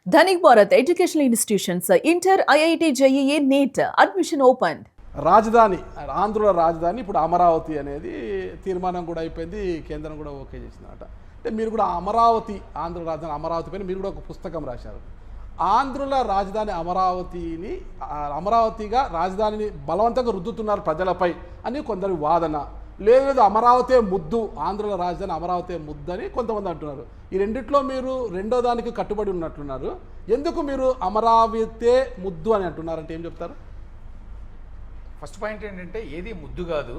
Dhanik Bharat educational institutions inter IIT JEE NEET admission open. రాజధాని ఆంధ్రుల రాజధాని ఇప్పుడు అమరావతి అనేది తీర్మానం కూడా అయిపోయింది, కేంద్రం కూడా ఓకే చేసిందన్నమాట. అంటే మీరు కూడా అమరావతి ఆంధ్ర రాజధాని అమరావతి పైన మీరు కూడా ఒక పుస్తకం రాశారు. ఆంధ్రుల రాజధాని అమరావతిని అమరావతిగా రాజధానిని బలవంతంగా రుద్దుతున్నారు ప్రజలపై అని కొందరి వాదన. లేదు అమరావతి ముద్దు, ఆంధ్రుల రాజధాని అమరావతి ముద్దు అని కొంతమంది అంటున్నారు. ఈ రెండిట్లో మీరు రెండో దానికి కట్టుబడి ఉన్నట్లున్నారు. ఎందుకు మీరు అమరావతి ముద్దు అని అంటున్నారంటే ఏం చెప్తారు? ఫస్ట్ పాయింట్ ఏంటంటే ఏది ముద్దు కాదు,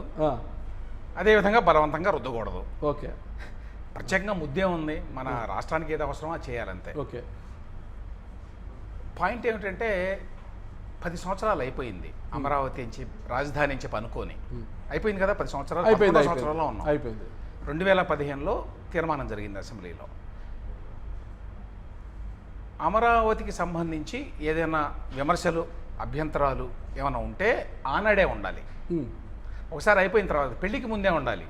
అదేవిధంగా బలవంతంగా రుద్దకూడదు. ఓకే, ప్రత్యేకంగా ముద్దే ఉంది, మన రాష్ట్రానికి ఏది అవసరమో అది చేయాలంతే. ఓకే. పాయింట్ ఏమిటంటే 10 సంవత్సరాలు అయిపోయింది అమరావతి నుంచి రాజధాని నుంచి అనుకోని అయిపోయింది కదా. 10 సంవత్సరాలు సంవత్సరాల్లో ఉన్నాం. అయిపోయింది. 2015లో తీర్మానం జరిగింది అసెంబ్లీలో. అమరావతికి సంబంధించి ఏదైనా విమర్శలు అభ్యంతరాలు ఏమైనా ఉంటే ఆనాడే ఉండాలి. ఒకసారి అయిపోయిన తర్వాత, పెళ్లికి ముందే ఉండాలి.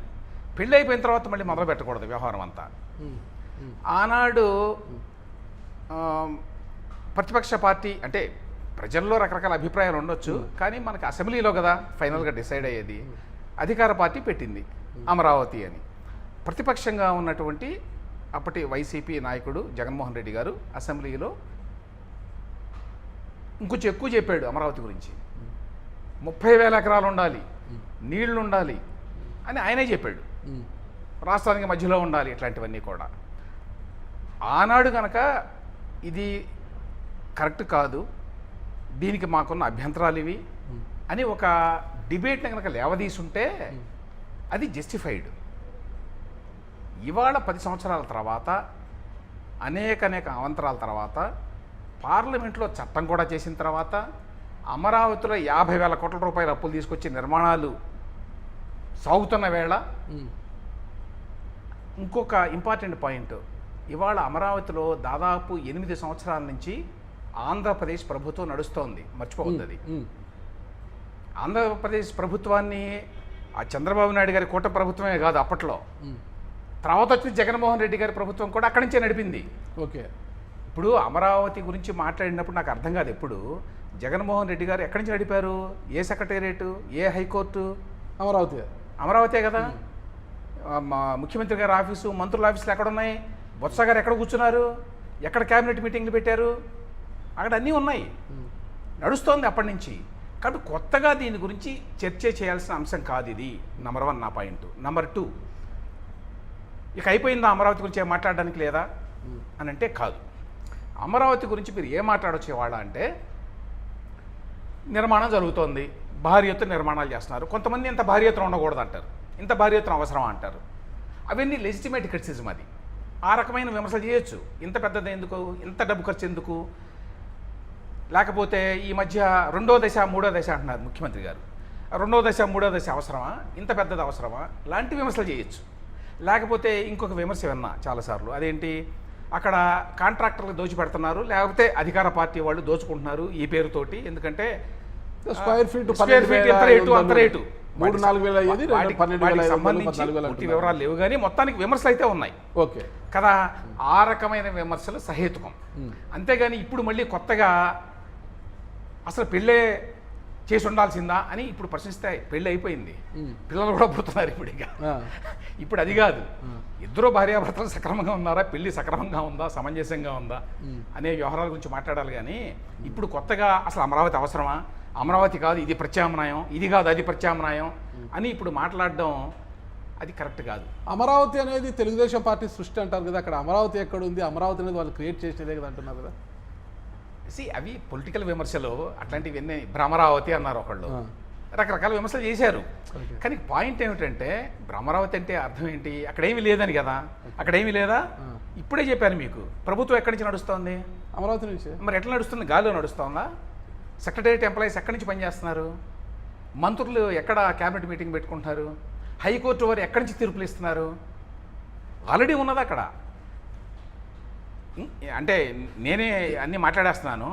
పెళ్ళి అయిపోయిన తర్వాత మళ్ళీ మొదలు పెట్టకూడదు వ్యవహారం అంతా. ఆనాడు ప్రతిపక్ష పార్టీ అంటే ప్రజల్లో రకరకాల అభిప్రాయాలు ఉండొచ్చు, కానీ మనకి అసెంబ్లీలో కదా ఫైనల్గా డిసైడ్ అయ్యేది. అధికార పార్టీ పెట్టింది అమరావతి అని. ప్రతిపక్షంగా ఉన్నటువంటి అప్పటి వైసీపీ నాయకుడు జగన్మోహన్ రెడ్డి గారు అసెంబ్లీలో ఇంకొంచెం ఎక్కువ చెప్పాడు అమరావతి గురించి. 30,000 ఎకరాలు ఉండాలి, నీళ్లు ఉండాలి అని ఆయనే చెప్పాడు. రాష్ట్రానికి మధ్యలో ఉండాలి, ఇట్లాంటివన్నీ కూడా. ఆనాడు కనుక ఇది కరెక్ట్ కాదు, దీనికి మాకున్న అభ్యంతరాలు ఇవి అని ఒక డిబేట్ని కనుక లేవదీసుంటే అది జస్టిఫైడ్. ఇవాళ 10 సంవత్సరాల తర్వాత అనేక అవాంతరాల తర్వాత పార్లమెంట్లో చట్టం కూడా చేసిన తర్వాత అమరావతిలో 50,000 కోట్ల రూపాయల అప్పులు తీసుకొచ్చి నిర్మాణాలు సాగుతున్న వేళ ఇంకొక ఇంపార్టెంట్ పాయింట్, ఇవాళ అమరావతిలో దాదాపు 8 సంవత్సరాల నుంచి ఆంధ్రప్రదేశ్ ప్రభుత్వం నడుస్తోంది, మర్చిపోవద్దు. అది ఆంధ్రప్రదేశ్ ప్రభుత్వాన్ని ఆ చంద్రబాబు నాయుడు గారి కూటమి ప్రభుత్వమే కాదు, అప్పట్లో తర్వాత వచ్చి జగన్మోహన్ రెడ్డి గారి ప్రభుత్వం కూడా అక్కడి నుంచే నడిపింది. ఓకే. ఇప్పుడు అమరావతి గురించి మాట్లాడినప్పుడు నాకు అర్థం కాదు, ఎప్పుడు జగన్మోహన్ రెడ్డి గారు ఎక్కడి నుంచి నడిపారు? ఏ సెక్రటేరియట్, ఏ హైకోర్టు? అమరావతే కదా. మా ముఖ్యమంత్రి గారి ఆఫీసు, మంత్రుల ఆఫీసులు ఎక్కడున్నాయి? బొత్స గారు ఎక్కడ కూర్చున్నారు? ఎక్కడ క్యాబినెట్ మీటింగ్లు పెట్టారు? అక్కడ అన్నీ ఉన్నాయి, నడుస్తోంది అప్పటి నుంచి. కాబట్టి కొత్తగా దీని గురించి చర్చ చేయాల్సిన అంశం కాదు ఇది. నెంబర్ 1 నా పాయింట్. నెంబర్ 2, ఇక అయిపోయిందా అమరావతి గురించి ఏం మాట్లాడడానికి లేదా అని అంటే కాదు. అమరావతి గురించి మీరు ఏం మాట్లాడొచ్చేవాళ్ళ అంటే, నిర్మాణం జరుగుతోంది, భారీ ఎత్తున నిర్మాణాలు చేస్తున్నారు. కొంతమంది ఇంత భారీ ఎత్తున ఉండకూడదు అంటారు, ఇంత భారీ ఎత్తున అవసరం అంటారు. అవన్నీ లెజిటిమేట్ క్రిటిసిజం. అది ఆ రకమైన విమర్శలు చేయొచ్చు. ఇంత పెద్దది ఎందుకు, ఇంత డబ్బు ఖర్చు ఎందుకు? లేకపోతే ఈ మధ్య 2వ దశ 3వ దశ అంటున్నారు ముఖ్యమంత్రి గారు. 2వ దశ 3వ దశ అవసరమా? ఇంత పెద్దది అవసరమా? లాంటి విమర్శలు చేయొచ్చు. లేకపోతే ఇంకొక విమర్శ విన్నా చాలాసార్లు, అదేంటి, అక్కడ కాంట్రాక్టర్లు దోచిపెడుతున్నారు, లేకపోతే అధికార పార్టీ వాళ్ళు దోచుకుంటున్నారు ఈ పేరుతోటి. ఎందుకంటే స్క్వేర్ ఫీట్ ఎంత రేటు, అంత రేటు. 3-4,000 సంబంధించి పూర్తి వివరాలు లేవు, కానీ మొత్తానికి విమర్శలు అయితే ఉన్నాయి. ఓకే కదా. ఆ రకమైన విమర్శలు సహేతుకం. అంతేగాని ఇప్పుడు మళ్ళీ కొత్తగా అసలు పెళ్ళే చేసి ఉండాల్సిందా అని ఇప్పుడు ప్రశ్నిస్తే, పెళ్ళి అయిపోయింది, పిల్లలు కూడా పుడుతున్నారు ఇప్పుడు. ఇప్పుడు అది కాదు, ఇద్దరు భార్యాభర్తలు సక్రమంగా ఉన్నారా, పెళ్ళి సక్రమంగా ఉందా, సమంజసంగా ఉందా అనే వ్యవహారాల గురించి మాట్లాడాలి. కానీ ఇప్పుడు కొత్తగా అసలు అమరావతి అవసరమా, అమరావతి కాదు ఇది ప్రత్యామ్నాయం, ఇది కాదు అది ప్రత్యామ్నాయం అని ఇప్పుడు మాట్లాడడం అది కరెక్ట్ కాదు. అమరావతి అనేది తెలుగుదేశం పార్టీ సృష్టి అంటారు కదా, అక్కడ అమరావతి ఎక్కడ ఉంది? అమరావతి అనేది వాళ్ళు క్రియేట్ చేసేదే కదా అంటున్నారు కదా. అవి పొలిటికల్ విమర్శలు, అట్లాంటివన్నీ. భ్రమరావతి అన్నారు ఒకళ్ళు, రకరకాల విమర్శలు చేశారు. కానీ పాయింట్ ఏమిటంటే, భ్రమరావతి అంటే అర్థం ఏంటి? అక్కడేమీ లేదని కదా. అక్కడేమీ లేదా? ఇప్పుడే చెప్పాను మీకు, ప్రభుత్వం ఎక్కడి నుంచి నడుస్తోంది? అమరావతి నుంచి. మరి ఎట్లా నడుస్తుంది? గాలిలో నడుస్తుందా? సెక్రటేరియట్ ఎంప్లాయీస్ ఎక్కడి నుంచి పనిచేస్తున్నారు? మంత్రులు ఎక్కడ క్యాబినెట్ మీటింగ్ పెట్టుకుంటున్నారు? హైకోర్టు వారు ఎక్కడి నుంచి తీర్పులు ఇస్తున్నారు? ఆల్రెడీ ఉన్నది అక్కడ. అంటే నేనే అన్ని మాట్లాడేస్తున్నాను,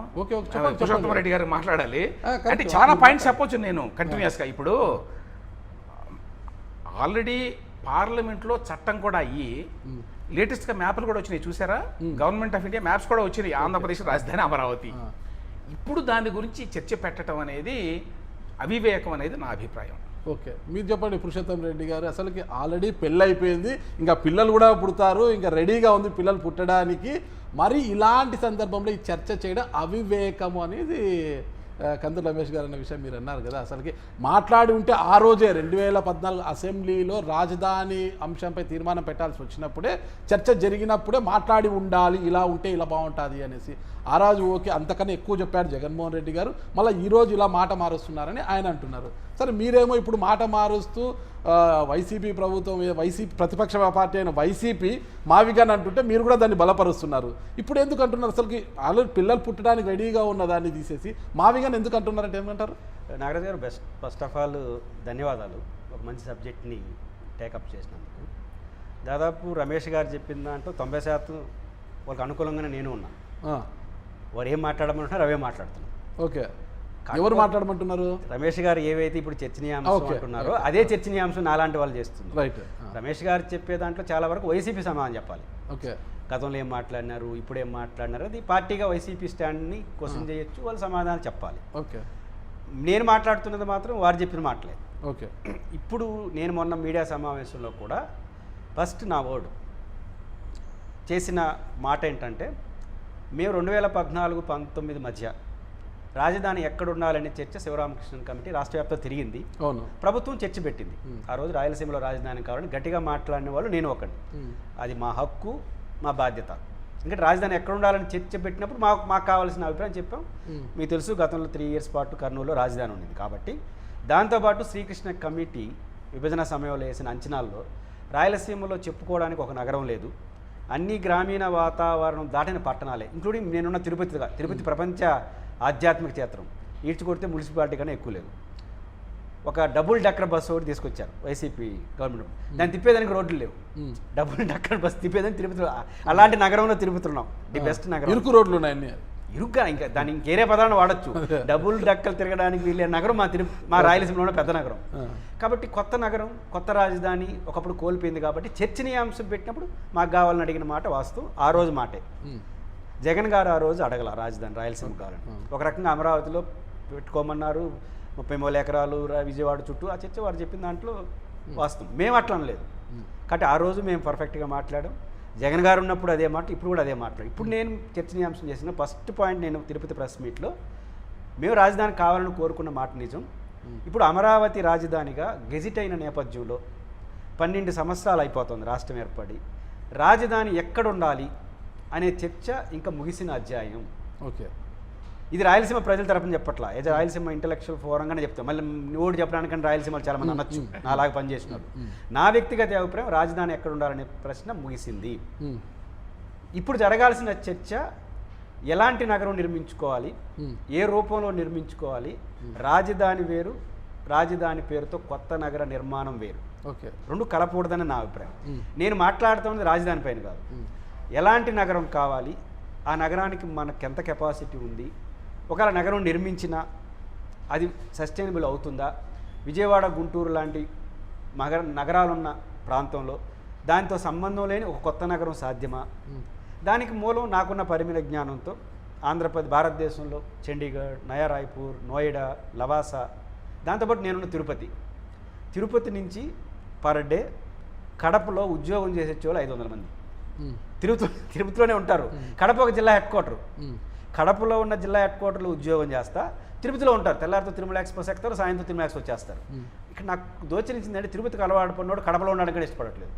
పురుషోత్తమ రెడ్డి గారు మాట్లాడాలి అంటే చాలా పాయింట్స్ చెప్పొచ్చు నేను కంటిన్యూస్గా. ఇప్పుడు ఆల్రెడీ పార్లమెంట్లో చట్టం కూడా అయ్యి లేటెస్ట్గా మ్యాప్లు కూడా వచ్చినాయి చూసారా? గవర్నమెంట్ ఆఫ్ ఇండియా మ్యాప్స్ కూడా వచ్చినాయి, ఆంధ్రప్రదేశ్ రాజధాని అమరావతి. ఇప్పుడు దాని గురించి చర్చ పెట్టడం అనేది అవివేకం అనేది నా అభిప్రాయం. ఓకే, మీరు చెప్పండి పురుషోత్తం రెడ్డి గారు. అసలుకి ఆల్రెడీ పెళ్ళి అయిపోయింది, ఇంకా పిల్లలు కూడా పుడతారు, ఇంకా రెడీగా ఉంది పిల్లలు పుట్టడానికి. మరి ఇలాంటి సందర్భంలో ఈ చర్చ చేయడం అవివేకము అనేది కందుల రమేష్ గారు అన్న విషయం మీరు అన్నారు కదా. అసలుకి మాట్లాడి ఉంటే ఆ రోజే 2014 అసెంబ్లీలో రాజధాని అంశంపై తీర్మానం పెట్టాల్సి వచ్చినప్పుడే, చర్చ జరిగినప్పుడే మాట్లాడి ఉండాలి, ఇలా ఉంటే ఇలా బాగుంటుంది అనేసి. ఆ రోజు ఓకే, అంతకన్నా ఎక్కువ చెప్పాడు జగన్మోహన్ రెడ్డి గారు. మళ్ళీ ఈరోజు ఇలా మాట మారుస్తున్నారని ఆయన అంటున్నారు. సరే, మీరేమో ఇప్పుడు మాట మారుస్తూ వైసీపీ ప్రభుత్వం, వైసీపీ ప్రతిపక్ష పార్టీ అయిన వైసీపీ మావిగాని అంటుంటే మీరు కూడా దాన్ని బలపరుస్తున్నారు. ఇప్పుడు ఎందుకు అంటున్నారు? అసలుకి ఆల్రెడీ పిల్లలు పుట్టడానికి రెడీగా ఉన్న దాన్ని తీసేసి మావిగాని ఎందుకు అంటున్నారంటే ఏమంటారు? నాగరాజు గారు, ఫస్ట్ ఆఫ్ ఆల్ ధన్యవాదాలు ఒక మంచి సబ్జెక్ట్ని టేకప్ చేసినందుకు. దాదాపు రమేష్ గారు చెప్పిన దాంట్లో 90% వాళ్ళకి అనుకూలంగానే నేను ఉన్నాను. వారు ఏం మాట్లాడమంటున్నారు అవే మాట్లాడుతున్నాను. ఓకే, ఎవరు మాట్లాడమంటున్నారు? రమేష్ గారు ఏవైతే ఇప్పుడు చర్చనీయాంశం అంటున్నారో అదే చర్చనీయాంశం నాలాంటి వాళ్ళు చేస్తున్నారు. రైట్. రమేష్ గారు చెప్పే దాంట్లో చాలా వరకు వైసీపీ సమాధానం చెప్పాలి. ఓకే, గతంలో ఏం మాట్లాడినారు, ఇప్పుడు ఏం మాట్లాడినారు, అది పార్టీగా వైసీపీ స్టాండ్ని క్వశ్చన్ చేయొచ్చు, వాళ్ళు సమాధానం చెప్పాలి. ఓకే, నేను మాట్లాడుతున్నది మాత్రం వారు చెప్పిన మాటలే. ఓకే, ఇప్పుడు నేను మొన్న మీడియా సమావేశంలో కూడా ఫస్ట్ నా వర్డ్ చేసిన మాట ఏంటంటే, మేము 2014-19 మధ్య రాజధాని ఎక్కడ ఉండాలనే చర్చ శివరామకృష్ణన్ కమిటీ రాష్ట్ర వ్యాప్తంగా తిరిగింది. అవును, ప్రభుత్వం చర్చ పెట్టింది. ఆ రోజు రాయలసీమలో రాజధాని కావాలని గట్టిగా మాట్లాడిన వాళ్ళు నేను ఒకటి. అది మా హక్కు, మా బాధ్యత. ఎందుకంటే రాజధాని ఎక్కడ ఉండాలని చర్చ పెట్టినప్పుడు మాకు కావాల్సిన అభిప్రాయం చెప్పాం. మీకు తెలుసు, గతంలో 3 years పాటు కర్నూలులో రాజధాని ఉండింది. కాబట్టి దాంతోపాటు శ్రీకృష్ణ కమిటీ విభజన సమయంలో వేసిన అంచనాల్లో రాయలసీమలో చెప్పుకోవడానికి ఒక నగరం లేదు, అన్ని గ్రామీణ వాతావరణం దాటిన పట్టణాలే, ఇంక్లూడింగ్ నేనున్న తిరుపతి ప్రపంచ ఆధ్యాత్మిక క్షేత్రం, ఈడ్చి కొడితే మున్సిపాలిటీ కన్నా ఎక్కువ లేదు. ఒక డబుల్ డక్కర్ బస్సు ఒకటి తీసుకొచ్చారు వైసీపీ గవర్నమెంట్, దాన్ని తిప్పేదానికి రోడ్లు లేవు. డబుల్ డక్కర్ బస్సు తిప్పేదానికి తిరుపతిలో, అలాంటి నగరంలో తిరుపతిలో ది బెస్ట్ నగరం. ఇరుకు రోడ్లు ఉన్నాయి, ఇరుగ్గా, ఇంకా దాని ఇంకేరే పదాలను వాడచ్చు. డబుల్ డక్కలు తిరగడానికి వీళ్ళే నగరం మా రాయలసీమలో పెద్ద నగరం. కాబట్టి కొత్త నగరం, కొత్త రాజధాని ఒకప్పుడు కోల్పోయింది. కాబట్టి చర్చనీయాంశం పెట్టినప్పుడు మాకు కావాలని అడిగిన మాట వాస్తవం, ఆ రోజు మాటే. జగన్ గారు ఆ రోజు అడగల రాజధాని రాయలసీమ కావాలని. ఒక రకంగా అమరావతిలో పెట్టుకోమన్నారు, 33 ఎకరాలు విజయవాడ చుట్టూ, ఆ చర్చ వారు చెప్పిన దాంట్లో వాస్తవం. మేము అట్లా అనలేదు. కాబట్టి ఆ రోజు మేము పర్ఫెక్ట్గా మాట్లాడాం. జగన్ గారు ఉన్నప్పుడు అదే మాట, ఇప్పుడు కూడా అదే మాట్లాడు. ఇప్పుడు నేను చర్చనీయాంశం చేసిన ఫస్ట్ పాయింట్, నేను తిరుపతి ప్రెస్ మీట్లో మేము రాజధాని కావాలని కోరుకున్న మాట నిజం. ఇప్పుడు అమరావతి రాజధానిగా గెజిట్ అయిన నేపథ్యంలో 12 సంవత్సరాలు అయిపోతుంది రాష్ట్రం ఏర్పడి. రాజధాని ఎక్కడ ఉండాలి అనే చర్చ ఇంకా ముగిసిన అధ్యాయం. ఓకే, ఇది రాయలసీమ ప్రజల తరపున చెప్పట్లా, ఏదో రాయలసీమ ఇంటలెక్చువల్ ఫోరంగానే చెప్తాం. మళ్ళీ నోడు చెప్పడానికని రాయలసీమలు చాలా మంది అనొచ్చు, నాలాగా పనిచేస్తున్నారు. నా వ్యక్తిగత అభిప్రాయం, రాజధాని ఎక్కడ ఉండాలనే ప్రశ్న ముగిసింది. ఇప్పుడు జరగాల్సిన చర్చ, ఎలాంటి నగరం నిర్మించుకోవాలి, ఏ రూపంలో నిర్మించుకోవాలి, రాజధాని వేరు, రాజధాని పేరుతో కొత్త నగర నిర్మాణం వేరు. ఓకే, రెండు కలపకూడదని నా అభిప్రాయం. నేను మాట్లాడుతున్నది రాజధాని పైన కాదు, ఎలాంటి నగరం కావాలి, ఆ నగరానికి మనకు ఎంత కెపాసిటీ ఉంది, ఒకవేళ నగరం నిర్మించినా అది సస్టైనబుల్ అవుతుందా, విజయవాడ గుంటూరు లాంటి నగరాలున్న ప్రాంతంలో దాంతో సంబంధం లేని ఒక కొత్త నగరం సాధ్యమా? దానికి మూలం నాకున్న పరిమిత జ్ఞానంతో ఆంధ్రప్రదేశ్, భారతదేశంలో చండీగఢ్, నయా రాయ్పూర్, నోయిడా, లవాసా, దాంతోపాటు నేనున్న తిరుపతి నుంచి పర్ డే కడపలో ఉద్యోగం చేసే వాళ్ళు 500 మంది తిరుపతిలోనే ఉంటారు. కడప ఒక జిల్లా హెడ్ క్వార్టర్. కడపలో ఉన్న జిల్లా హెడ్ క్వార్టర్లో ఉద్యోగం చేస్తా తిరుపతిలో ఉంటారు. తెల్లారితో తిరుమల ఎక్స్ప్రెస్ ఎక్కుతారు, సాయంత్రం తిరుమల ఎక్స్ప్రెస్ వచ్చేస్తారు. ఇక్కడ నాకు దోచరించిందంటే తిరుపతికి అలవాటు పడినోడు కడపలో ఉండడానికి కూడా ఇష్టపడట్లేదు.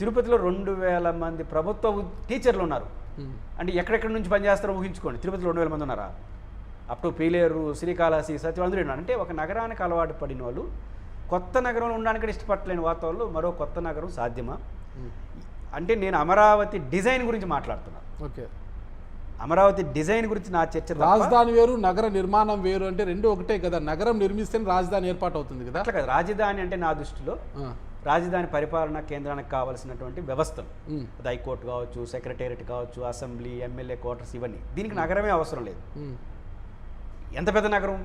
తిరుపతిలో 2000 మంది ప్రభుత్వ టీచర్లు ఉన్నారు. అంటే ఎక్కడెక్కడి నుంచి పనిచేస్తారో ఊహించుకోండి. తిరుపతిలో 2000 మంది ఉన్నారా? అప్ టు పీలేరు, శ్రీకాళహస్తి, సత్యవంతుడు ఉన్నారు. అంటే ఒక నగరానికి అలవాటు పడిన వాళ్ళు కొత్త నగరంలో ఉండడానికి కూడా ఇష్టపడలేని వాతావరణంలో మరో కొత్త నగరం సాధ్యమా? అంటే నేను అమరావతి డిజైన్ గురించి మాట్లాడుతున్నాను. ఓకే, అమరావతి డిజైన్ గురించి నా చర్చ. రాజధాని వేరు, నగర నిర్మాణం వేరు అంటే రెండు ఒకటే కదా. నగరం నిర్మిస్తేనే రాజధాని ఏర్పాటు అవుతుంది కదా. అట్లా కదా. రాజధాని అంటే నా దృష్టిలో రాజధాని పరిపాలన కేంద్రానికి కావాల్సినటువంటి వ్యవస్థలు, హైకోర్టు కావచ్చు, సెక్రటేరియట్ కావచ్చు, అసెంబ్లీ, ఎమ్మెల్యే క్వార్టర్స్, ఇవన్నీ. దీనికి నగరమే అవసరం లేదు. ఎంత పెద్ద నగరం?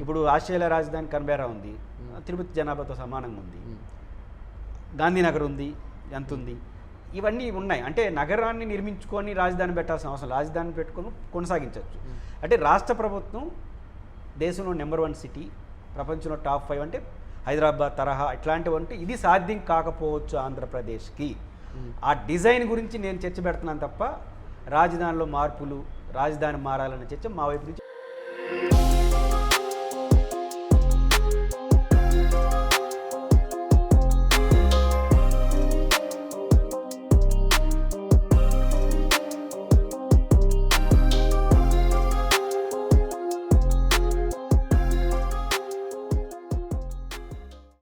ఇప్పుడు ఆస్ట్రేలియా రాజధాని కన్బెరా ఉంది, తిరుపతి జనాభాతో సమానంగా ఉంది. గాంధీనగర్ ఉంది, ఎంత ఉంది? ఇవన్నీ ఉన్నాయి. అంటే నగరాన్ని నిర్మించుకొని రాజధాని పెట్టాల్సిన అవసరం, రాజధాని పెట్టుకొని కొనసాగించవచ్చు. అంటే రాష్ట్ర ప్రభుత్వం దేశంలో నెంబర్ 1 సిటీ, ప్రపంచంలో టాప్ 5 అంటే హైదరాబాద్ తరహా ఇట్లాంటివి అంటే ఇది సాధ్యం కాకపోవచ్చు ఆంధ్రప్రదేశ్కి. ఆ డిజైన్ గురించి నేను చర్చ పెడుతున్నాను తప్ప రాజధానిలో మార్పులు, రాజధాని మారాలనే చర్చ మా వైపు నుంచి